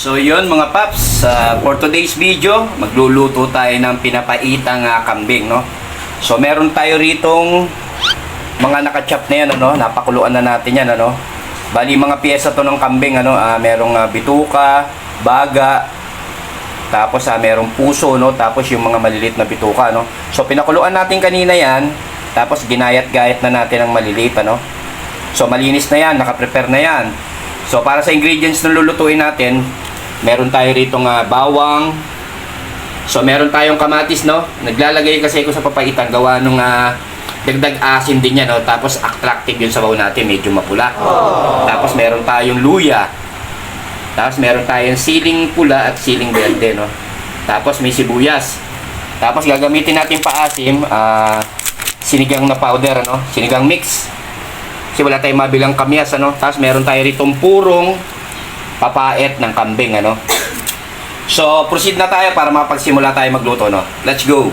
So yun mga paps, for today's video, magluluto tayo ng pinapaitang kambing, no? So meron tayo ritong mga nakachop na yan, ano? Napakuluan na natin yan, ano? Bali mga piyesa to ng kambing, ano? Merong bituka, baga, tapos merong puso, no? Tapos yung mga maliliit na bituka, no? So pinakuluan natin kanina yan, tapos ginayat-gayat na natin ang maliliit, ano? So malinis na yan, nakaprepare na yan. So para sa ingredients na lulutuin natin, meron tayo rito bawang. So meron tayong kamatis, no? Naglalagay kasi ko sa papaitan gawa nung dagdag asin din yan, no? Tapos attractive yung sabaw natin, medyo mapula. Tapos meron tayong luya. Tapos meron tayong siling pula at siling berde, no? Tapos may sibuyas. Tapos gagamitin natin paasim, sinigang na powder, ano? Sinigang mix. Kasi wala tayong mabilang kamyas, ano? Tapos meron tayo ritong purong papait ng kambing, ano? So, proceed na tayo para mapagsimula tayo magluto, no? Let's go!